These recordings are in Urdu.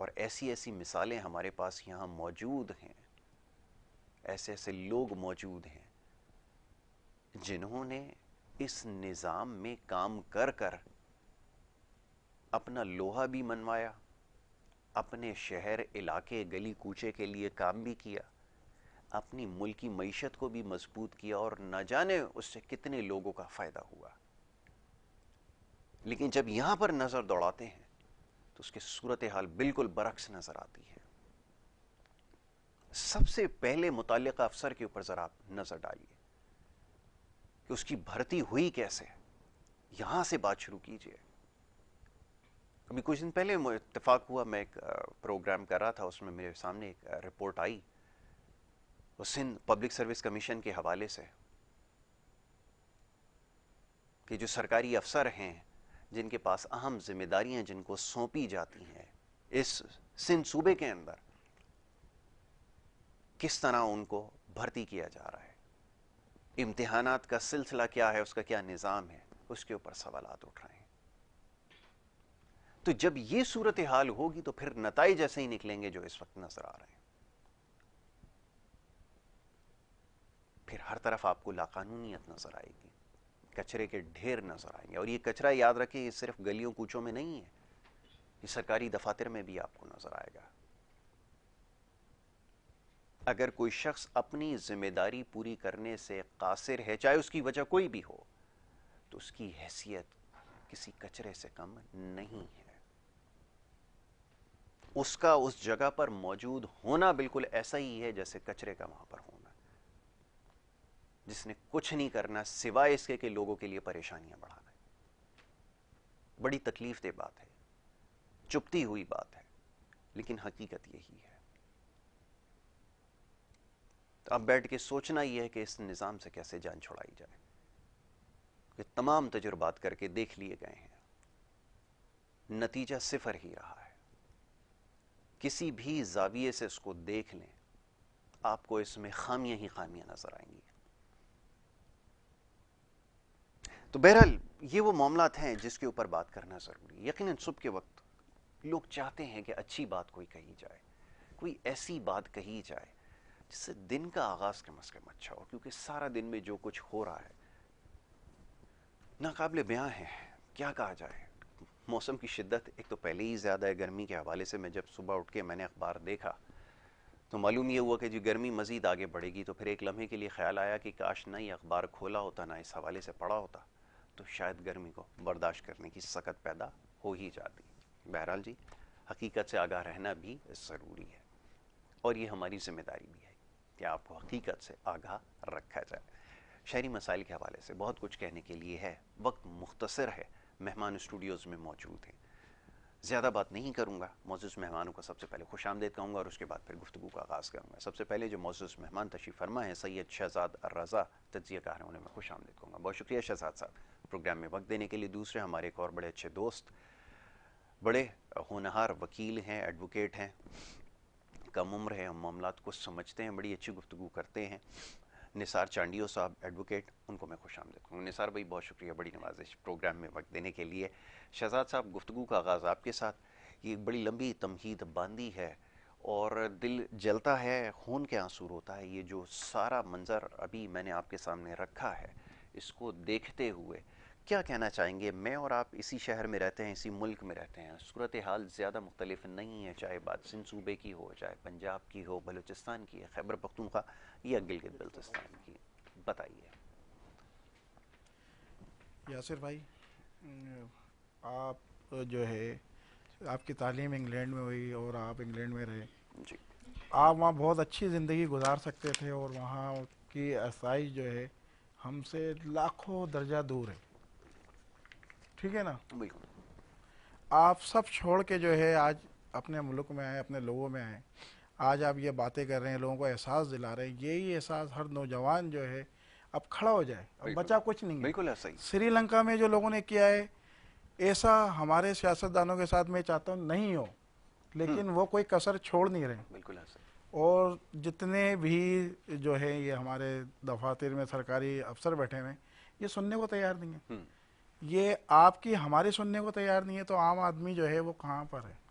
اور ایسی ایسی مثالیں ہمارے پاس یہاں موجود ہیں، ایسے ایسے لوگ موجود ہیں جنہوں نے اس نظام میں کام کر کر اپنا لوہا بھی منوایا، اپنے شہر علاقے گلی کوچے کے لیے کام بھی کیا، اپنی ملکی معیشت کو بھی مضبوط کیا، اور نہ جانے اس سے کتنے لوگوں کا فائدہ ہوا۔ لیکن جب یہاں پر نظر دوڑاتے ہیں تو اس کی صورتحال بالکل برعکس نظر آتی ہے۔ سب سے پہلے متعلقہ افسر کے اوپر ذرا آپ نظر ڈالیے کہ اس کی بھرتی ہوئی کیسے، یہاں سے بات شروع کیجیے۔ ابھی کچھ دن پہلے اتفاق ہوا، میں ایک پروگرام کر رہا تھا، اس میں میرے سامنے ایک رپورٹ آئی، وہ سندھ پبلک سروس کمیشن کے حوالے سے، کہ جو سرکاری افسر ہیں جن کے پاس اہم ذمہ داریاں جن کو سونپی جاتی ہیں اس سندھ صوبے کے اندر، کس طرح ان کو بھرتی کیا جا رہا ہے، امتحانات کا سلسلہ کیا ہے، اس کا کیا نظام ہے، اس کے اوپر سوالات اٹھ رہے ہیں۔ تو جب یہ صورتحال ہوگی تو پھر نتائج ایسے ہی نکلیں گے جو اس وقت نظر آ رہے ہیں۔ پھر ہر طرف آپ کو لاقانونیت نظر آئے گی، کچرے کے ڈھیر نظر آئیں گے، اور یہ کچرا یاد رکھیں یہ صرف گلیوں کوچوں میں نہیں ہے، یہ سرکاری دفاتر میں بھی آپ کو نظر آئے گا۔ اگر کوئی شخص اپنی ذمہ داری پوری کرنے سے قاصر ہے، چاہے اس کی وجہ کوئی بھی ہو، تو اس کی حیثیت کسی کچرے سے کم نہیں ہے۔ اس کا اس جگہ پر موجود ہونا بالکل ایسا ہی ہے جیسے کچرے کا وہاں پر ہونا، جس نے کچھ نہیں کرنا سوائے اس کے کہ لوگوں کے لیے پریشانیاں بڑھانا ہے۔ بڑی تکلیف دہ بات ہے، چپتی ہوئی بات ہے، لیکن حقیقت یہی ہے۔ تو اب بیٹھ کے سوچنا یہ ہے کہ اس نظام سے کیسے جان چھڑائی جائے، کہ تمام تجربات کر کے دیکھ لیے گئے ہیں، نتیجہ صفر ہی رہا ہے۔ کسی بھی زاویے سے اس کو دیکھ لیں، آپ کو اس میں خامیاں ہی خامیاں نظر آئیں گی۔ تو بہرحال یہ وہ معاملات ہیں جس کے اوپر بات کرنا ضروری ہے۔ یقیناً صبح کے وقت لوگ چاہتے ہیں کہ اچھی بات کوئی کہی جائے، کوئی ایسی بات کہی جائے جس سے دن کا آغاز کم از کم اچھا ہو، کیونکہ سارا دن میں جو کچھ ہو رہا ہے ناقابل بیاں ہے، کیا کہا جائے۔ موسم کی شدت ایک تو پہلے ہی زیادہ ہے، گرمی کے حوالے سے میں جب صبح اٹھ کے میں نے اخبار دیکھا تو معلوم یہ ہوا کہ جو گرمی مزید آگے بڑھے گی، تو پھر ایک لمحے کے لیے خیال آیا کہ کاش نہ ہی اخبار کھولا ہوتا، نہ اس حوالے سے پڑھا ہوتا، تو شاید گرمی کو برداشت کرنے کی سخت پیدا ہو ہی جاتی۔ بہرحال جی، حقیقت سے آگاہ رہنا بھی ضروری ہے، اور یہ ہماری ذمہ داری بھی ہے کہ آپ کو حقیقت سے آگاہ رکھا جائے۔ شہری مسائل کے حوالے سے بہت کچھ کہنے کے لیے ہے، وقت مختصر ہے، مہمان اسٹوڈیوز میں موجود ہیں، زیادہ بات نہیں کروں گا۔ معزز مہمانوں کو سب سے پہلے خوش آمدید کہوں گا اور اس کے بعد پھر گفتگو کا آغاز کروں گا۔ سب سے پہلے جو معزز مہمان تشریف فرما ہے سید شہزاد الرضا تجزیہ کار ہیں، انہیں میں خوش آمدید کہوں گا۔ بہت شکریہ شہزاد صاحب پروگرام میں وقت دینے کے لیے۔ دوسرے ہمارے ایک اور بڑے اچھے دوست، بڑے ہونہار وکیل ہیں، ایڈوکیٹ ہیں، کم عمر ہیں، ہم معاملات کو سمجھتے ہیں، بڑی اچھی گفتگو کرتے ہیں، نثار چانڈیو صاحب ایڈوکیٹ، ان کو میں خوش آمدید کروں گا۔ نثار بھائی بہت شکریہ، بڑی نوازش پروگرام میں وقت دینے کے لیے۔ شہزاد صاحب گفتگو کا آغاز آپ کے ساتھ، یہ ایک بڑی لمبی تمہید باندھی ہے اور دل جلتا ہے، خون کے آنسو ہوتا ہے۔ یہ جو سارا منظر ابھی میں نے آپ کے سامنے رکھا ہے، اس کو دیکھتے ہوئے کیا کہنا چاہیں گے؟ میں اور آپ اسی شہر میں رہتے ہیں، اسی ملک میں رہتے ہیں، صورتحال زیادہ مختلف نہیں ہے، چاہے بات سندھ صوبے کی ہو، چاہے پنجاب کی ہو، بلوچستان کی ہے، خیبر پختونخوا یا گلگت بلتستان کی، بتائیے۔ یاسر بھائی، آپ جو ہے آپ کی تعلیم انگلینڈ میں ہوئی اور آپ انگلینڈ میں رہے، جی آپ وہاں بہت اچھی زندگی گزار سکتے تھے، اور وہاں کی آسائش جو ہے ہم سے لاکھوں درجہ دور ہے، ٹھیک ہے نا؟ بالکل۔ آپ سب چھوڑ کے جو ہے آج اپنے ملک میں آئے، اپنے لوگوں میں آئے، آج آپ یہ باتیں کر رہے ہیں، لوگوں کو احساس دلا رہے ہیں۔ یہی احساس ہر نوجوان جو ہے اب کھڑا ہو جائے، اب بالکل بچا کچھ نہیں ہے۔ بالکل ایسا ہی۔ سری لنکا میں جو لوگوں نے کیا ہے، ایسا ہمارے سیاستدانوں کے ساتھ میں چاہتا ہوں نہیں ہو، لیکن وہ کوئی کسر چھوڑ نہیں رہے۔ بالکل ایسا ہی۔ اور جتنے بھی جو ہے یہ ہمارے دفاتر میں سرکاری افسر بیٹھے ہوئے ہیں، یہ سننے کو تیار نہیں ہیں۔ یہ آپ کی ہماری سننے کو تیار نہیں ہے، تو عام آدمی جو ہے وہ کہاں پر ہے؟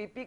PP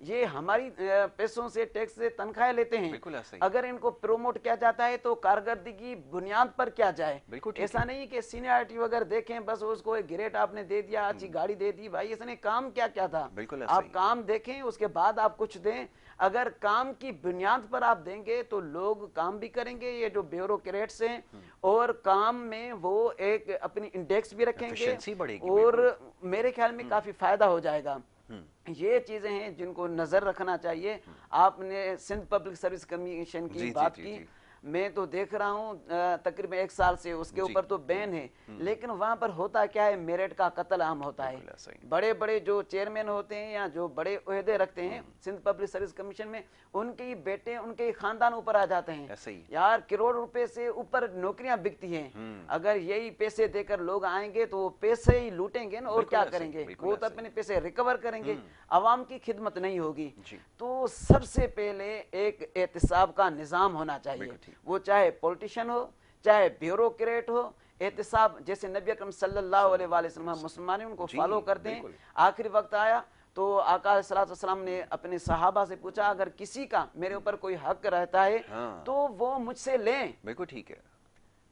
یہ ہماری پیسوں سے ٹیکس سے تنخواہیں لیتے ہیں. بالکل ایسا ہی. اگر ان کو پروموٹ کیا جاتا ہے تو کارکردگی بنیاد پر کیا جائے. بالکل ایسا نہیں کہ سینئرٹی وغیرہ دیکھیں بس اس کو ایک گریڈ آپ نے دے دیا, اچھی گاڑی دے دی, بھائی اس نے کام کیا کیا تھا. بالکل ایسا آپ ہی. کام دیکھیں اس کے بعد آپ کچھ دیں. اگر کام کی بنیاد پر آپ دیں گے تو لوگ کام بھی کریں گے. یہ جو بیوروکریٹس ہیں اور کام میں وہ ایک اپنی انڈیکس بھی رکھیں گے Efficiency بڑھے گی. اور میرے خیال میں کافی فائدہ ہو جائے گا. یہ چیزیں ہیں جن کو نظر رکھنا چاہیے. آپ نے سندھ پبلک سروس کمیشن کی بات کی, میں تو دیکھ رہا ہوں تقریباً 1 سال سے اس کے اوپر تو بین ہے, لیکن وہاں پر ہوتا کیا ہے, میرٹ کا قتل عام ہوتا ہے. بڑے بڑے جو چیئرمین ہوتے ہیں یا جو بڑے عہدے رکھتے ہیں سندھ پبلک سروس کمیشن میں, ان کے بیٹے ان کے خاندان اوپر آ جاتے ہیں. یار کروڑ روپے سے اوپر نوکریاں بکتی ہیں. اگر یہی پیسے دے کر لوگ آئیں گے تو وہ پیسے ہی لوٹیں گے نا, اور کیا کریں گے, وہ تو اپنے پیسے ریکور کریں گے, عوام کی خدمت نہیں ہوگی. تو سب سے پہلے ایک احتساب کا نظام ہونا چاہیے, وہ چاہے پولیٹیشین ہو چاہے بیوروکریٹ ہو. احتساب جیسے نبی اکرم صلی اللہ علیہ وسلم, ہم مسلمان ان کو فالو کرتے ہیں. آخری وقت آیا تو آقا علیہ الصلوۃ والسلام نے اپنے صحابہ سے پوچھا اگر کسی کا میرے اوپر کوئی حق رہتا ہے تو وہ مجھ سے لیں. بالکل ٹھیک ہے.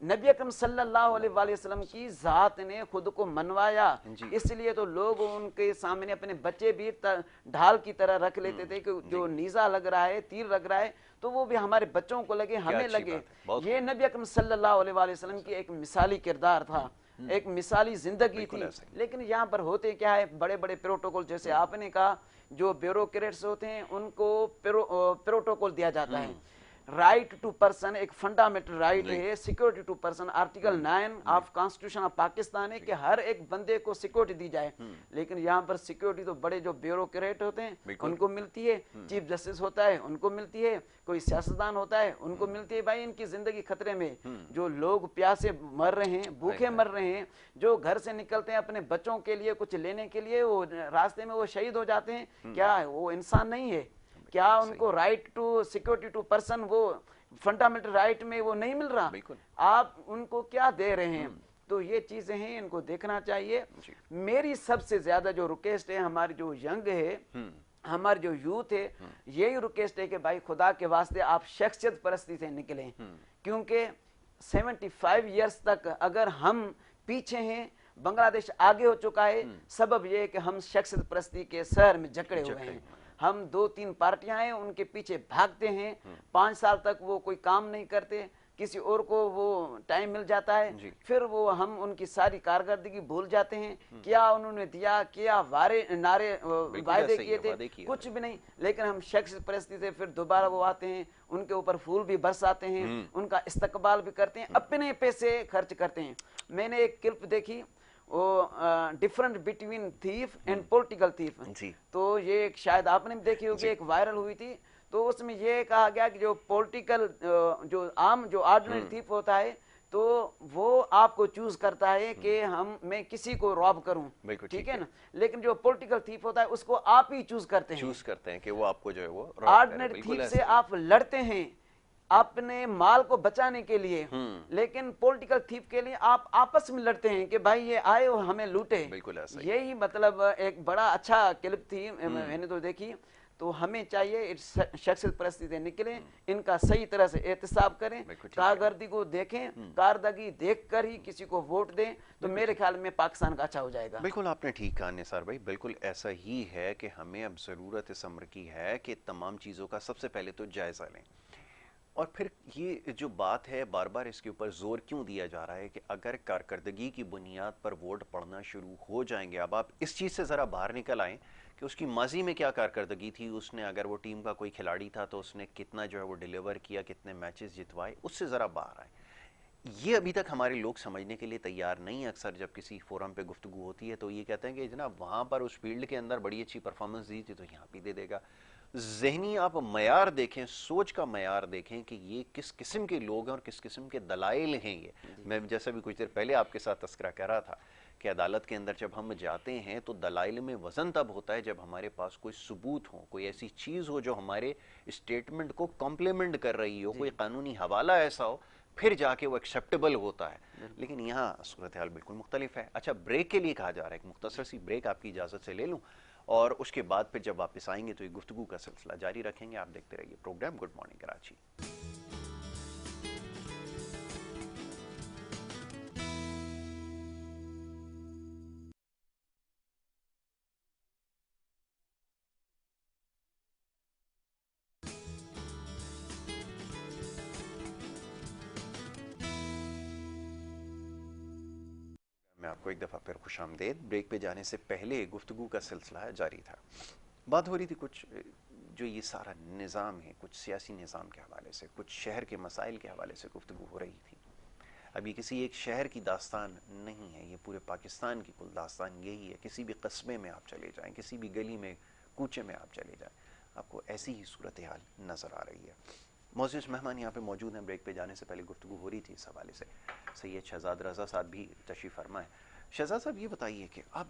نبی اکرم صلی اللہ علیہ وسلم کی ذات نے خود کو منوایا, اس لیے تو لوگ ان کے سامنے اپنے بچے بھی ڈھال کی طرح رکھ لیتے تھے کہ جو نیزہ لگ رہا ہے, تیر لگ رہا ہے, تو وہ بھی ہمارے بچوں کو لگے, ہمیں لگے. یہ نبی اکرم صلی اللہ علیہ وسلم کی ایک مثالی کردار تھا, ایک مثالی زندگی تھی. لیکن یہاں پر ہوتے کیا ہے, بڑے بڑے پروٹوکول, جیسے آپ نے کہا جو بیوروکریٹس ہوتے ہیں ان کو پروٹوکول دیا جاتا ہے. رائٹ ٹو پرسن ایک فنڈامنٹل رائٹ ہے, security to person article 9 of constitution of Pakistan ہے کہ ہر ایک بندے کو سیکورٹی دی جائے. لیکن یہاں پر سیکورٹی تو بڑے جو بیوروکریٹ ہوتے ہیں ان کو ملتی ہے, چیف جسٹس ہوتا ہے ان کو ملتی ہے, کوئی سیاستدان ہوتا ہے ان کو ملتی ہے. بھائی ان کی زندگی خطرے میں, جو لوگ پیاسے مر رہے ہیں, بھوکے مر رہے ہیں, جو گھر سے نکلتے ہیں اپنے بچوں کے لیے کچھ لینے کے لیے, وہ راستے میں وہ شہید ہو جاتے ہیں. کیا وہ انسان نہیں ہے؟ کیا ان کو right to security to person, وہ فنڈامنٹل رائٹ میں وہ نہیں مل رہا؟ آپ ان کو کیا دے رہے ہیں؟ تو یہ چیزیں ہیں, ان کو دیکھنا چاہیے. میری سب سے زیادہ جو ریکویسٹ ہے, ہماری جو ینگ ہے, ہمارے جو یوتھ ہے, یہی ریکویسٹ ہے کہ بھائی خدا کے واسطے آپ شخصیت پرستی سے نکلیں. کیونکہ 75 ایئرس تک اگر ہم پیچھے ہیں, بنگلہ دیش آگے ہو چکا ہے, سبب یہ ہے کہ ہم شخصیت پرستی کے سہر میں جکڑے ہوئے ہیں. ہم 2-3 پارٹیاں ہیں, ان کے پیچھے بھاگتے ہیں, 5 سال تک وہ کوئی کام نہیں کرتے, کسی اور کو وہ ٹائم مل جاتا ہے, پھر وہ ہم ان کی ساری کارکردگی بھول جاتے ہیں. کیا انہوں نے دیا, کیا نعرے وعدے کیے تھے, کچھ بھی نہیں. لیکن ہم شخص پرستی سے پھر دوبارہ وہ آتے ہیں, ان کے اوپر پھول بھی برساتے ہیں, ان کا استقبال بھی کرتے ہیں, اپنے پیسے خرچ کرتے ہیں. میں نے ایک کلپ دیکھی, وہ ڈفرنٹ بٹوین تھیف اینڈ پولیٹیکل تھیف, تو یہ شاید آپ نے بھی دیکھی ہوگی, ایک وائرل ہوئی تھی. تو اس میں یہ کہا گیا کہ جو پولیٹیکل جو عام جو آرڈنری تھیف ہوتا ہے تو وہ آپ کو چوز کرتا ہے کہ میں کسی کو راب کروں, ٹھیک ہے نا. لیکن جو پولیٹیکل تھیف ہوتا ہے اس کو آپ ہی چوز کرتے ہیں کہ وہ آپ کو جو ہے وہ آرڈنری تھیف سے آپ لڑتے ہیں اپنے مال کو بچانے کے لیے, لیکن پولیٹیکل تھیف کے لیے آپ آپس میں لڑتے ہیں کہ بھائی یہ آئے اور ہمیں لوٹے. یہی مطلب ایک بڑا اچھا کلپ تھی, میں نے تو دیکھی. تو ہمیں چاہیے شخصیت پرستی سے نکلیں, ان کا صحیح طرح سے احتساب کریں, کارکردگی کو دیکھیں, کارکردگی دیکھ کر ہی کسی کو ووٹ دیں, تو میرے خیال میں پاکستان کا اچھا ہو جائے گا. بالکل آپ نے ٹھیک کہا نثار بھائی, بالکل ایسا ہی ہے کہ ہمیں اب ضرورت اس امر کی ہے کہ تمام چیزوں کا سب سے پہلے تو جائزہ لیں. اور پھر یہ جو بات ہے بار بار اس کے اوپر زور کیوں دیا جا رہا ہے کہ اگر کارکردگی کی بنیاد پر ووٹ پڑنا شروع ہو جائیں گے, اب آپ اس چیز سے ذرا باہر نکل آئیں کہ اس کی ماضی میں کیا کارکردگی تھی, اس نے اگر وہ ٹیم کا کوئی کھلاڑی تھا تو اس نے کتنا جو ہے وہ ڈیلیور کیا, کتنے میچز جتوائے, اس سے ذرا باہر آئیں. یہ ابھی تک ہمارے لوگ سمجھنے کے لیے تیار نہیں. اکثر جب کسی فورم پہ گفتگو ہوتی ہے تو یہ کہتے ہیں کہ جناب وہاں پر اس فیلڈ کے اندر بڑی اچھی پرفارمنس دی تھی تو یہاں بھی دے دے گا. ذہنی آپ معیار دیکھیں, سوچ کا معیار دیکھیں کہ یہ کس قسم کے لوگ ہیں اور کس قسم کے دلائل ہیں. یہ میں جیسا بھی کچھ دیر پہلے آپ کے ساتھ تذکرہ کر رہا تھا کہ عدالت کے اندر جب ہم جاتے ہیں تو دلائل میں وزن تب ہوتا ہے جب ہمارے پاس کوئی ثبوت ہو, کوئی ایسی چیز ہو جو ہمارے اسٹیٹمنٹ کو کمپلیمنٹ کر رہی ہو, کوئی قانونی حوالہ ایسا ہو, پھر جا کے وہ ایکسیپٹیبل ہوتا ہے. لیکن یہاں صورتحال بالکل مختلف ہے. اچھا, بریک کے لیے کہا جا رہا ہے, ایک مختصر سی بریک آپ کی اجازت سے لے لوں, اور اس کے بعد پھر جب واپس آئیں گے تو یہ گفتگو کا سلسلہ جاری رکھیں گے. آپ دیکھتے رہیے پروگرام گڈ مارننگ کراچی. میں آپ کو ایک دفعہ پھر خوش آمدید. بریک پہ جانے سے پہلے گفتگو کا سلسلہ جاری تھا. بات ہو رہی تھی کچھ جو یہ سارا نظام ہے, کچھ سیاسی نظام کے حوالے سے, کچھ شہر کے مسائل کے حوالے سے گفتگو ہو رہی تھی. اب یہ کسی ایک شہر کی داستان نہیں ہے, یہ پورے پاکستان کی کل داستان یہی ہے. کسی بھی قصبے میں آپ چلے جائیں, کسی بھی گلی میں کوچے میں آپ چلے جائیں, آپ کو ایسی ہی صورتحال نظر آ رہی ہے. معزز مہمان یہاں پہ موجود ہیں. بریک پہ جانے سے پہلے گفتگو ہو رہی تھی اس حوالے سے. سید شہزاد رضا صاحب بھی تشریف فرما ہے. شہزاد صاحب یہ بتائیے کہ اب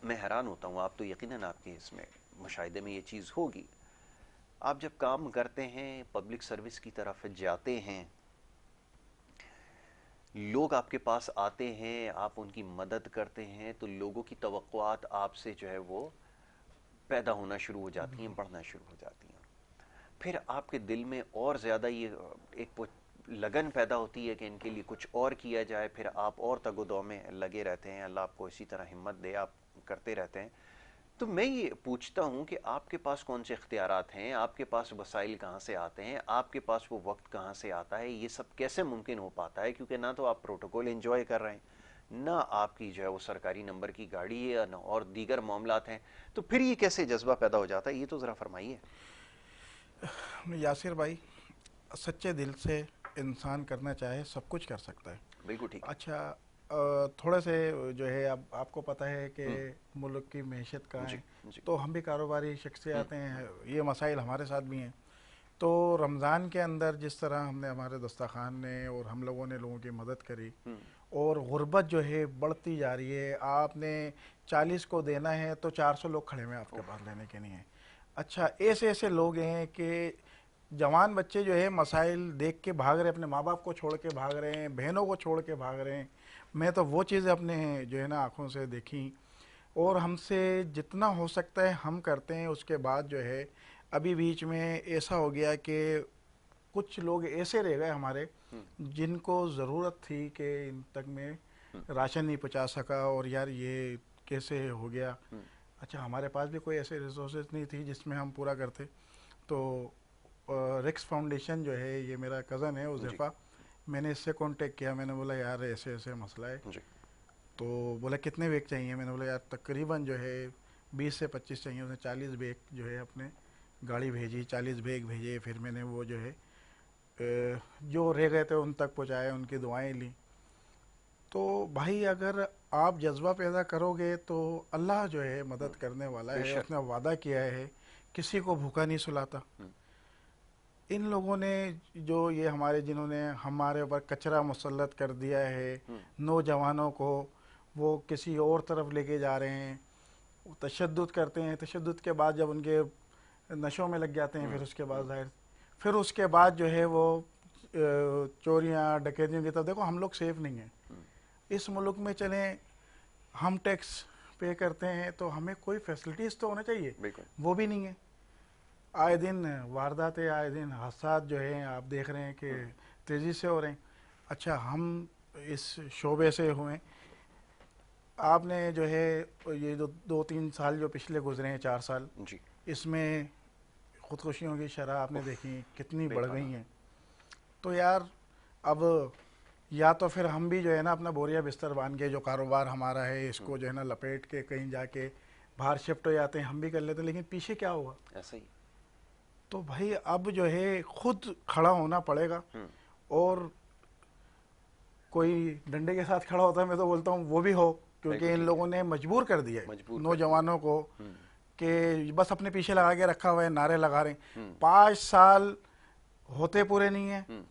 میں حیران ہوتا ہوں, آپ تو یقیناً آپ کے اس میں مشاہدے میں یہ چیز ہوگی, آپ جب کام کرتے ہیں, پبلک سروس کی طرف جاتے ہیں, لوگ آپ کے پاس آتے ہیں, آپ ان کی مدد کرتے ہیں, تو لوگوں کی توقعات آپ سے جو ہے وہ پیدا ہونا شروع ہو جاتی ہیں, بڑھنا شروع ہو جاتی ہیں. پھر آپ کے دل میں اور زیادہ یہ ایک لگن پیدا ہوتی ہے کہ ان کے لیے کچھ اور کیا جائے. پھر آپ اور تگ و دو میں لگے رہتے ہیں. اللہ آپ کو اسی طرح ہمت دے, آپ کرتے رہتے ہیں. تو میں یہ پوچھتا ہوں کہ آپ کے پاس کون سے اختیارات ہیں, آپ کے پاس وسائل کہاں سے آتے ہیں, آپ کے پاس وہ وقت کہاں سے آتا ہے, یہ سب کیسے ممکن ہو پاتا ہے؟ کیونکہ نہ تو آپ پروٹوکول انجوائے کر رہے ہیں, نہ آپ کی جو ہے وہ سرکاری نمبر کی گاڑی ہے, نہ اور دیگر معاملات ہیں. تو پھر یہ کیسے جذبہ پیدا ہو جاتا ہے, یہ تو ذرا فرمائیے. یاسر بھائی, سچے دل سے انسان کرنا چاہے سب کچھ کر سکتا ہے. بالکل ٹھیک ہے. اچھا, تھوڑے سے جو ہے اب آپ کو پتہ ہے کہ ملک کی معیشت کہاں ہے, تو ہم بھی کاروباری شخصیات ہیں, یہ مسائل ہمارے ساتھ بھی ہیں. تو رمضان کے اندر جس طرح ہم نے, ہمارے دسترخوان نے اور ہم لوگوں نے لوگوں کی مدد کری, اور غربت جو ہے بڑھتی جا رہی ہے. آپ نے 40 کو دینا ہے تو 400 لوگ کھڑے ہوئے آپ کے پاس لینے کے نہیں ہیں. اچھا, ایسے ایسے لوگ ہیں کہ جوان بچے جو ہے مسائل دیکھ کے بھاگ رہے, اپنے ماں باپ کو چھوڑ کے بھاگ رہے ہیں, بہنوں کو چھوڑ کے بھاگ رہے ہیں. میں تو وہ چیزیں اپنے جو ہے نا آنکھوں سے دیکھی, اور ہم سے جتنا ہو سکتا ہے ہم کرتے ہیں. اس کے بعد جو ہے ابھی بیچ میں ایسا ہو گیا کہ کچھ لوگ ایسے رہ گئے ہمارے جن کو ضرورت تھی کہ ان تک میں راشن نہیں پہنچا سکا, اور یار یہ کیسے ہو گیا. اچھا, ہمارے پاس بھی کوئی ایسے ریسورسز نہیں تھی جس میں ہم پورا کرتے. تو ریکس فاؤنڈیشن جو ہے, یہ میرا کزن ہے حذیفہ, میں نے اس سے کانٹیکٹ کیا. میں نے بولا یار ایسے ایسے مسئلہ ہے. تو بولا کتنے بیگ چاہیے؟ میں نے بولا یار تقریباً جو ہے 20 سے 25 چاہیے. اس نے 40 بیگ جو ہے اپنے گاڑی بھیجی, 40 بیگ بھیجے. پھر میں نے وہ جو ہے جو رہ گئے تھے ان تک پہنچائے, ان کی دعائیں لیں. تو بھائی اگر آپ جذبہ پیدا کرو گے تو اللہ جو ہے مدد کرنے والا ہے. اس نے وعدہ کیا ہے کسی کو بھوکا نہیں سلاتا. ان لوگوں نے جو یہ ہمارے, جنہوں نے ہمارے اوپر کچرا مسلط کر دیا ہے, نوجوانوں کو وہ کسی اور طرف لے کے جا رہے ہیں, تشدد کرتے ہیں. تشدد کے بعد جب ان کے نشوں میں لگ جاتے ہیں, پھر اس کے بعد ظاہر, پھر اس کے بعد جو ہے وہ چوریاں ڈکیتیوں کی طرف. دیکھو ہم لوگ سیف نہیں ہیں اس ملک میں. چلیں ہم ٹیکس پے کرتے ہیں تو ہمیں کوئی فیسلٹیز تو ہونا چاہیے, وہ بھی نہیں ہے. آئے دن وارداتیں, آئے دن حادثات جو ہیں آپ دیکھ رہے ہیں کہ تیزی سے ہو رہے ہیں. اچھا, ہم اس شعبے سے ہوئے, آپ نے جو ہے یہ جو 2-3 سال جو پچھلے گزرے ہیں, 4 سال, اس میں خودکشیوں کی شرح آپ نے دیکھی کتنی بڑھ گئی ہیں. تو یار اب یا تو پھر ہم بھی جو ہے نا اپنا بوریا بستر باندھ کے جو کاروبار ہمارا ہے اس کو جو ہے نا لپیٹ کے کہیں جا کے باہر شفٹ ہو جاتے ہیں, ہم بھی کر لیتے ہیں. لیکن پیچھے کیا ہوگا؟ ایسا ہی. تو بھائی اب جو ہے خود کھڑا ہونا پڑے گا. اور کوئی ڈنڈے کے ساتھ کھڑا ہوتا ہے, میں تو بولتا ہوں وہ بھی ہو, کیونکہ ان لوگوں نے مجبور کر دیا ہے نوجوانوں کو کہ بس اپنے پیچھے لگا کے رکھا ہوا ہے, نعرے لگا رہے ہیں. 5 سال ہوتے پورے نہیں ہیں,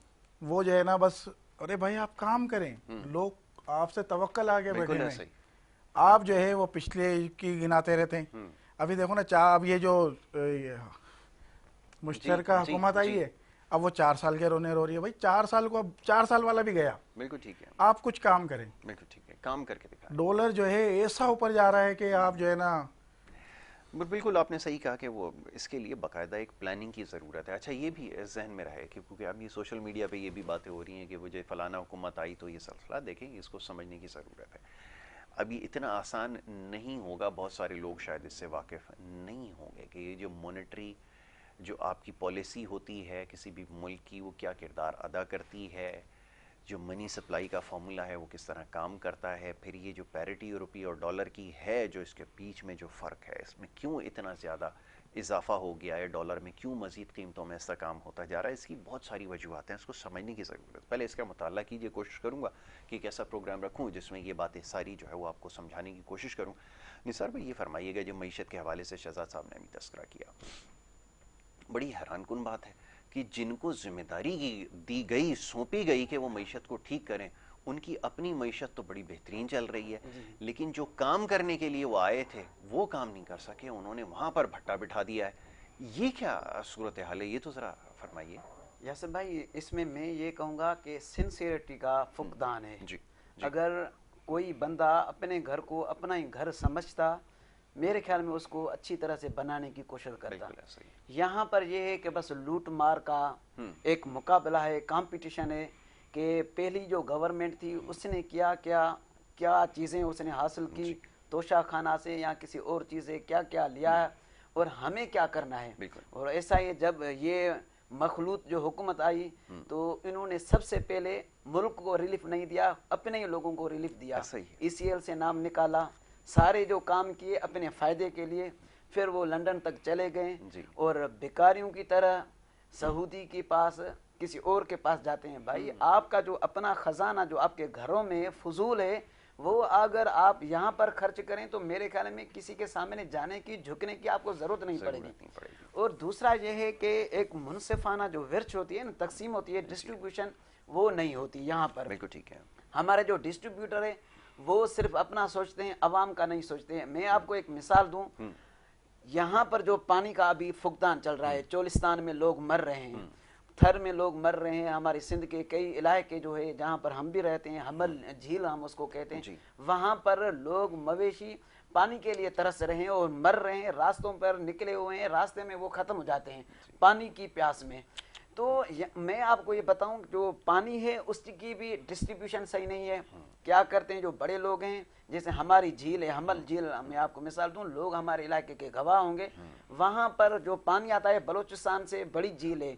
وہ جو ہے نا بس, ارے بھائی آپ کام کریں, لوگ آپ سے توقع لا کے بیٹھے ہیں. آپ جو ہے وہ پچھلے کی گناتے رہتے ہیں. ابھی دیکھو نا, اب یہ جو مشترکہ حکومت آئی ہے, اب وہ 4 سال کے رونے رو رہی ہے. بھائی 4 سال کو, اب 4 سال والا بھی گیا. بالکل ٹھیک ہے, آپ کچھ کام کریں. بالکل ٹھیک ہے, کام کر کے دکھائیں. ڈالر جو ہے ایسا اوپر جا رہا ہے کہ آپ جو ہے نا بالکل آپ نے صحیح کہا کہ وہ اس کے لیے باقاعدہ ایک پلاننگ کی ضرورت ہے. اچھا یہ بھی ذہن میں رہے کہ کیونکہ اب یہ سوشل میڈیا پہ یہ بھی باتیں ہو رہی ہیں کہ وہ جو فلانا حکومت آئی تو یہ سلسلہ دیکھیں اس کو سمجھنے کی ضرورت ہے. اب یہ اتنا آسان نہیں ہوگا, بہت سارے لوگ شاید اس سے واقف نہیں ہوں گے کہ یہ جو مونیٹری جو آپ کی پالیسی ہوتی ہے کسی بھی ملک کی, وہ کیا کردار ادا کرتی ہے, جو منی سپلائی کا فارمولہ ہے وہ کس طرح کام کرتا ہے, پھر یہ جو پیرٹی روپی اور ڈالر کی ہے جو اس کے بیچ میں جو فرق ہے, اس میں کیوں اتنا زیادہ اضافہ ہو گیا ہے ڈالر میں, کیوں مزید قیمتوں میں ایسا کام ہوتا جا رہا ہے, اس کی بہت ساری وجوہات ہیں, اس کو سمجھنے کی ضرورت. پہلے اس کا مطالعہ کیجیے, کوشش کروں گا کہ ایک ایسا پروگرام رکھوں جس میں یہ باتیں ساری جو ہے وہ آپ کو سمجھانے کی کوشش کروں. نثار بھائی یہ فرمائیے گا, جو معیشت کے حوالے سے شہزاد صاحب نے ابھی تذکرہ کیا, بڑی حیران کن بات ہے کہ جن کو ذمہ داری دی گئی, سونپی گئی کہ وہ معیشت کو ٹھیک کریں, ان کی اپنی معیشت تو بڑی بہترین چل رہی ہے, لیکن جو کام کرنے کے لیے وہ آئے تھے وہ کام نہیں کر سکے, انہوں نے وہاں پر بھٹا بٹھا دیا ہے. یہ کیا صورتحال ہے, یہ تو ذرا فرمائیے. یاسر بھائی اس میں یہ کہوں گا کہ سنسیئرٹی کا فقدان ہے. جی اگر کوئی بندہ اپنے گھر کو اپنا ہی گھر سمجھتا, میرے خیال میں اس کو اچھی طرح سے بنانے کی کوشش کرتا. یہاں پر یہ ہے کہ بس لوٹ مار کا ایک مقابلہ ہے, کمپٹیشن ہے کہ پہلی جو گورنمنٹ تھی اس نے کیا چیزیں اس نے حاصل کی توشہ خانہ سے یا کسی اور چیز سے کیا کیا لیا ہے اور ہمیں کیا کرنا ہے. اور ایسا ہی جب یہ مخلوط جو حکومت آئی تو انہوں نے سب سے پہلے ملک کو ریلیف نہیں دیا, اپنے ہی لوگوں کو ریلیف دیا. ECL سے نام نکالا, سارے جو کام کیے اپنے فائدے کے لیے, پھر وہ لندن تک چلے گئے اور بیکاریوں کی طرح سعودی کے پاس کسی اور کے پاس جاتے ہیں. بھائی آپ کا جو اپنا خزانہ جو آپ کے گھروں میں فضول ہے وہ اگر آپ یہاں پر خرچ کریں تو میرے خیال میں کسی کے سامنے جانے کی جھکنے کی آپ کو ضرورت نہیں پڑے گی. اور دوسرا یہ ہے کہ ایک منصفانہ جو ورچ ہوتی ہے نا, تقسیم ہوتی ہے, ڈسٹریبیوشن وہ نہیں ہوتی یہاں پر. بالکل ٹھیک ہے. ہمارے جو ڈسٹریبیوٹر ہے وہ صرف اپنا سوچتے ہیں, عوام کا نہیں سوچتے ہیں. میں آپ کو ایک مثال دوں, یہاں پر جو پانی کا ابھی فقدان چل رہا ہے, چولستان میں لوگ مر رہے ہیں, تھر میں لوگ مر رہے ہیں, ہمارے سندھ کے کئی علاقے جو ہے جہاں پر ہم بھی رہتے ہیں, حمل جھیل ہم اس کو کہتے ہیں, وہاں پر لوگ مویشی پانی کے لیے ترس رہے ہیں اور مر رہے ہیں, راستوں پر نکلے ہوئے ہیں, راستے میں وہ ختم ہو جاتے ہیں پانی کی پیاس میں. تو میں آپ کو یہ بتاؤں جو پانی ہے اس کی بھی ڈسٹریبیوشن صحیح نہیں ہے. کیا کرتے ہیں جو بڑے لوگ ہیں, جیسے ہماری جھیل ہے حمل جھیل, میں آپ کو مثال دوں, لوگ ہمارے علاقے کے گواہ ہوں گے, وہاں پر جو پانی آتا ہے بلوچستان سے, بڑی جھیل ہے,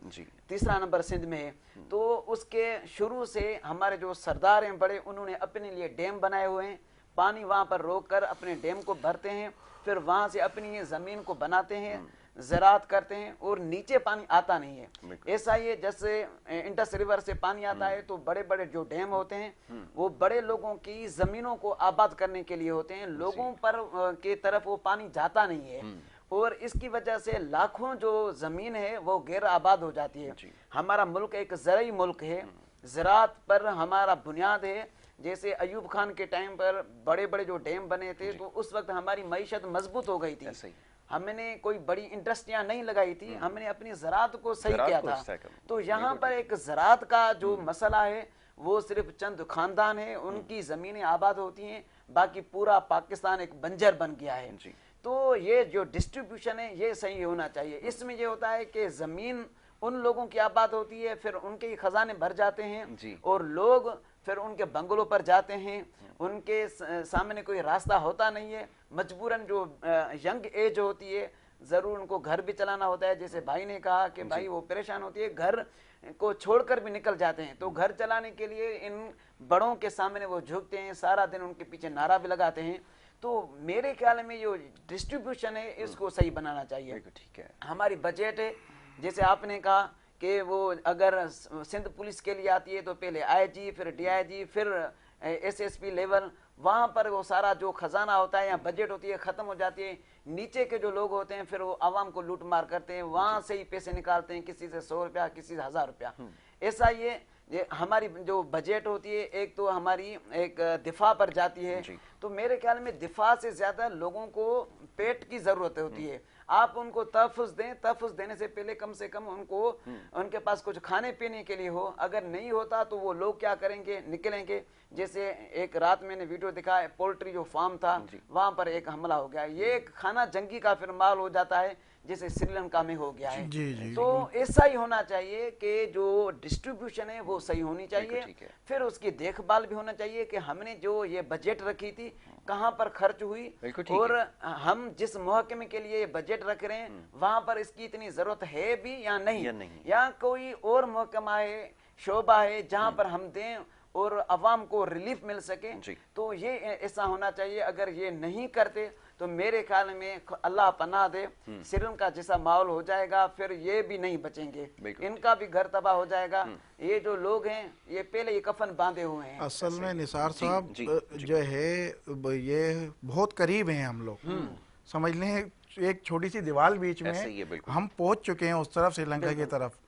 تیسرا نمبر سندھ میں ہے, تو اس کے شروع سے ہمارے جو سردار ہیں بڑے, انہوں نے اپنے لیے ڈیم بنائے ہوئے ہیں, پانی وہاں پر روک کر اپنے ڈیم کو بھرتے ہیں, پھر وہاں سے اپنی زمین کو بناتے ہیں, زراعت کرتے ہیں اور نیچے پانی آتا نہیں ہے. ایسا ہی ہے جیسے انڈس ریور سے پانی آتا ہے تو بڑے بڑے جو ڈیم ہوتے ہیں وہ بڑے لوگوں کی زمینوں کو آباد کرنے کے لیے ہوتے ہیں, لوگوں پر کی طرف وہ پانی جاتا نہیں ہے, اور اس کی وجہ سے لاکھوں جو زمین ہے وہ غیر آباد ہو جاتی ہے. ہمارا ملک ایک زرعی ملک ہے, زراعت پر ہمارا بنیاد ہے. جیسے ایوب خان کے ٹائم پر بڑے بڑے جو ڈیم بنے تھے تو اس وقت ہماری معیشت مضبوط ہو گئی تھی, ہم نے کوئی بڑی انڈسٹریاں نہیں لگائی تھی, ہم نے اپنی زراعت کو صحیح کیا تھا. تو یہاں پر ایک زراعت کا جو مسئلہ ہے وہ صرف چند خاندان ہیں, ان کی زمینیں آباد ہوتی ہیں, باقی پورا پاکستان ایک بنجر بن گیا ہے. تو یہ جو ڈسٹریبیوشن ہے یہ صحیح ہونا چاہیے. اس میں یہ ہوتا ہے کہ زمین ان لوگوں کی آباد ہوتی ہے, پھر ان کے خزانے بھر جاتے ہیں اور لوگ پھر ان کے بنگلوں پر جاتے ہیں, ان کے سامنے کوئی راستہ ہوتا نہیں ہے, مجبوراً جو ینگ ایج ہوتی ہے ضرور ان کو گھر بھی چلانا ہوتا ہے. جیسے بھائی نے کہا کہ بھائی وہ پریشان ہوتی ہے, گھر کو چھوڑ کر بھی نکل جاتے ہیں, تو گھر چلانے کے لیے ان بڑوں کے سامنے وہ جھکتے ہیں, سارا دن ان کے پیچھے نعرہ بھی لگاتے ہیں. تو میرے خیال میں جو ڈسٹریبیوشن ہے اس کو صحیح بنانا چاہیے. ٹھیک ہے. ہماری بجٹ ہے, جیسے آپ نے کہا کہ وہ اگر سندھ پولیس کے لیے آتی ہے تو پہلے IG, پھر DIG, پھر SSP لیول, وہاں پر وہ سارا جو خزانہ ہوتا ہے یا بجٹ ہوتی ہے ختم ہو جاتی ہے. نیچے کے جو لوگ ہوتے ہیں پھر وہ عوام کو لوٹ مار کرتے ہیں, وہاں سے ہی پیسے نکالتے ہیں, کسی سے 100 روپیہ, کسی سے 1000 روپیہ. ایسا یہ ہماری جو بجٹ ہوتی ہے ایک تو ہماری ایک دفاع پر جاتی ہے, تو میرے خیال میں دفاع سے زیادہ لوگوں کو پیٹ کی ضرورت ہوتی ہے. آپ ان کو تحفظ دیں, تحفظ دینے سے پہلے کم سے کم ان کو ان کے پاس کچھ کھانے پینے کے لیے ہو. اگر نہیں ہوتا تو وہ لوگ کیا کریں گے, نکلیں گے. جیسے ایک رات میں نے ویڈیو دکھا ہے, پولٹری جو فارم تھا وہاں پر ایک حملہ ہو گیا. یہ ایک خانہ جنگی کا پھر مال ہو جاتا ہے جیسے سری لنکا میں ہو گیا ہے. تو ایسا ہی ہونا چاہیے کہ جو ڈسٹریبیوشن ہے وہ صحیح ہونی چاہیے, پھر اس کی دیکھ بھال بھی ہونا چاہیے کہ ہم نے جو یہ بجٹ رکھی تھی کہاں پر خرچ ہوئی, اور ہم جس محکمے کے لیے بجٹ رکھ رہے ہیں وہاں پر اس کی اتنی ضرورت ہے بھی یا نہیں, یا کوئی اور محکمہ ہے, شعبہ ہے جہاں پر ہم دیں اور عوام کو ریلیف مل سکے. تو یہ ایسا ہونا چاہیے. اگر یہ نہیں کرتے تو میرے خیال میں اللہ پناہ دے سری لنکا جیسا ماحول ہو جائے گا, پھر یہ بھی نہیں بچیں گے, ان کا بھی گھر تباہ ہو جائے گا. یہ جو لوگ ہیں یہ پہلے یہ کفن باندھے ہوئے ہیں. اصل میں نثار صاحب جو ہے یہ بہت قریب ہیں ہم لوگ, سمجھ لیں ایک چھوٹی سی دیوار بیچ میں ہم پہنچ چکے ہیں اس طرف, سری لنکا کی طرف.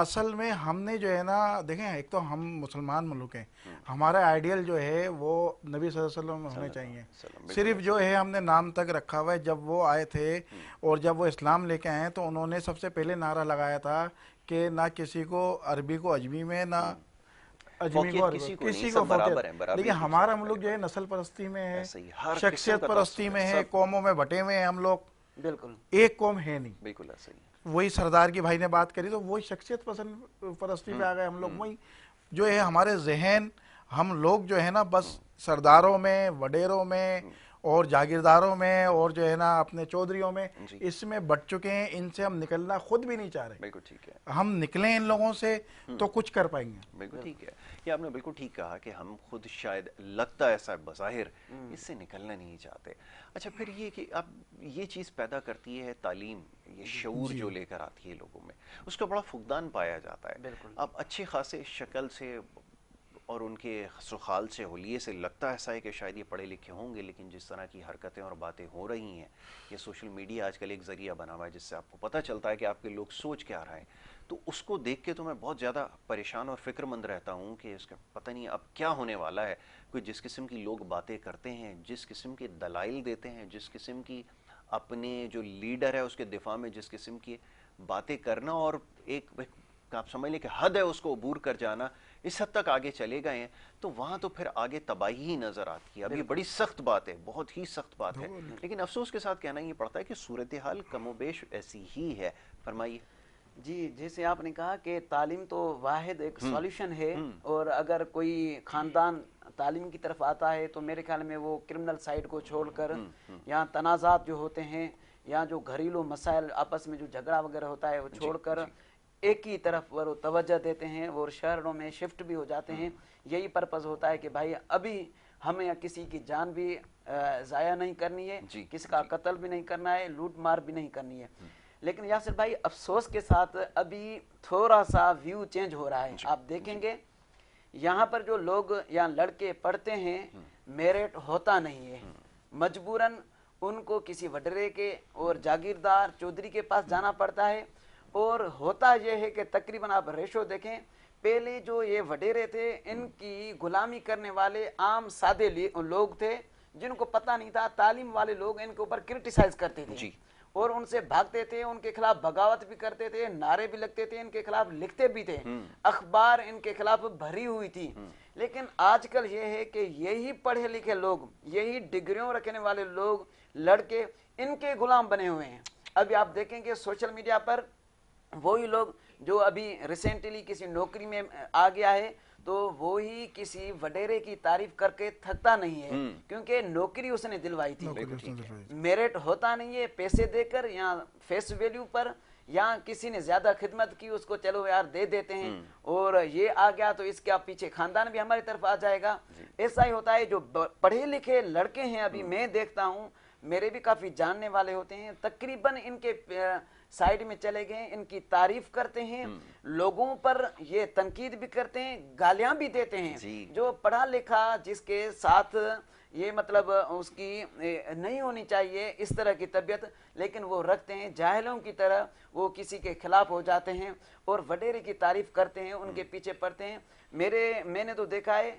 اصل میں ہم نے جو ہے نا دیکھیں, ایک تو ہم مسلمان ملک ہیں, ہمارا آئیڈیل جو ہے وہ نبی صلی اللہ علیہ وسلم ہونے چاہیے. صرف جو ہے ہم نے نام تک رکھا ہوا ہے. جب وہ آئے تھے اور جب وہ اسلام لے کے آئے تو انہوں نے سب سے پہلے نعرہ لگایا تھا کہ نہ کسی کو عربی کو اجمی میں, نہ اجمی کو کسی کو فوقیت. لیکن ہمارا ملک جو ہے نسل پرستی میں ہے, شخصیت پرستی میں ہے, قوموں میں بٹے ہوئے ہیں ہم لوگ. بالکل ایک قوم ہے نہیں. بالکل صحیح. وہی سردار کی بھائی نے بات کری تو وہی شخصیت پرستی پہ آ گئے ہم لوگ. وہی جو ہے ہمارے ذہن, ہم لوگ جو ہے نا بس سرداروں میں, وڈیروں میں اور جاگیرداروں میں اور جو ہے نا اپنے چودھریوں میں, اس میں بٹ چکے ہیں. ان سے ہم نکلنا خود بھی نہیں چاہ رہے. بالکل ٹھیک ہے, ہم نکلیں ان لوگوں سے تو کچھ کر پائیں گے. بالکل ٹھیک ہے. یہ آپ نے بالکل ٹھیک کہا کہ ہم خود شاید لگتا ایسا بظاہر اس سے نکلنا نہیں چاہتے. اچھا پھر یہ کہ اب یہ چیز پیدا کرتی ہے تعلیم, یہ شعور جو لے کر آتی ہے لوگوں میں, اس کا بڑا فقدان پایا جاتا ہے. اب اچھے خاصے شکل سے اور ان کے خال سے حلیے سے لگتا ایسا ہے کہ شاید یہ پڑھے لکھے ہوں گے, لیکن جس طرح کی حرکتیں اور باتیں ہو رہی ہیں, یہ سوشل میڈیا آج کل ایک ذریعہ بنا ہوا ہے جس سے آپ کو پتہ چلتا ہے کہ آپ کے لوگ سوچ کیا رہے ہیں. تو اس کو دیکھ کے تو میں بہت زیادہ پریشان اور فکر مند رہتا ہوں کہ اس کا پتہ نہیں اب کیا ہونے والا ہے. کوئی جس قسم کی لوگ باتیں کرتے ہیں, جس قسم کے دلائل دیتے ہیں, جس قسم کی اپنے جو لیڈر ہے اس کے دفاع میں جس قسم کی باتیں کرنا, اور ایک آپ سمجھ لیں کہ حد ہے اس کو عبور کر جانا, اس حد تک آگے چلے گئے ہیں, تو وہاں تو پھر آگے تباہی ہی نظر آتی ہے. اب یہ بڑی سخت بات ہے, بہت ہی سخت بات ہے, لیکن افسوس کے ساتھ کہنا یہ پڑتا ہے کہ صورتحال کم و بیش ایسی ہی ہے. فرمائیے. جی, جیسے آپ نے کہا کہ تعلیم تو واحد ایک سولوشن ہے, اور اگر کوئی خاندان تعلیم کی طرف آتا ہے تو میرے خیال میں وہ کرمنل سائیڈ کو چھوڑ کر, یہاں تنازعات جو ہوتے ہیں, یا جو گھریلو مسائل آپس میں جو جھگڑا وغیرہ ہوتا ہے وہ چھوڑ کر ایک ہی طرف پر توجہ دیتے ہیں اور شہروں میں شفٹ بھی ہو جاتے ہیں. یہی پرپز ہوتا ہے کہ بھائی ابھی ہمیں کسی کی جان بھی ضائع نہیں کرنی ہے, کسی کا قتل بھی نہیں کرنا ہے, لوٹ مار بھی نہیں کرنی ہے. لیکن یاسر بھائی افسوس کے ساتھ ابھی تھوڑا سا ویو چینج ہو رہا ہے. آپ دیکھیں گے یہاں پر جو لوگ یہاں لڑکے پڑھتے ہیں, میرٹ ہوتا نہیں ہے, مجبوراً ان کو کسی وڈرے کے اور جاگیردار چودھری کے پاس جانا پڑتا ہے. اور ہوتا یہ ہے کہ تقریباً آپ ریشو دیکھیں, پہلے جو یہ وڈیرے تھے ان کی غلامی کرنے والے عام سادے لوگ تھے جن کو پتہ نہیں تھا. تعلیم والے لوگ ان کے اوپر کرٹیسائز کرتے تھے اور ان سے بھاگتے تھے, ان کے خلاف بغاوت بھی کرتے تھے, نعرے بھی لگتے تھے, ان کے خلاف لکھتے بھی تھے, اخبار ان کے خلاف بھری ہوئی تھی. لیکن آج کل یہ ہے کہ یہی پڑھے لکھے لوگ, یہی ڈگریوں رکھنے والے لوگ, لڑکے ان کے غلام بنے ہوئے ہیں. ابھی آپ دیکھیں گے سوشل میڈیا پر وہی لوگ جو ابھی ریسنٹلی کسی نوکری میں آ گیا ہے تو وہی کسی وڈیرے کی تعریف کر کے تھکتا نہیں ہے, کیونکہ نوکری اس نے دلوائی تھی. میرٹ ہوتا نہیں ہے, پیسے دے کر یا فیس ویلیو پر, یا کسی نے زیادہ خدمت کی اس کو چلو یار دے دیتے ہیں, اور یہ آ گیا تو اس کے پیچھے خاندان بھی ہماری طرف آ جائے گا. ایسا ہی ہوتا ہے. جو پڑھے لکھے لڑکے ہیں ابھی میں دیکھتا ہوں, میرے بھی کافی جاننے والے ہوتے ہیں, تقریباً ان کے سائیڈ میں چلے گئے, ان کی تعریف کرتے ہیں, لوگوں پر یہ تنقید بھی کرتے ہیں, گالیاں بھی دیتے ہیں. جو پڑھا لکھا جس کے ساتھ یہ مطلب اس کی نہیں ہونی چاہیے اس طرح کی طبیعت, لیکن وہ رکھتے ہیں, جاہلوں کی طرح وہ کسی کے خلاف ہو جاتے ہیں اور وڈیرے کی تعریف کرتے ہیں, ان کے پیچھے پڑتے ہیں. میں نے تو دیکھا ہے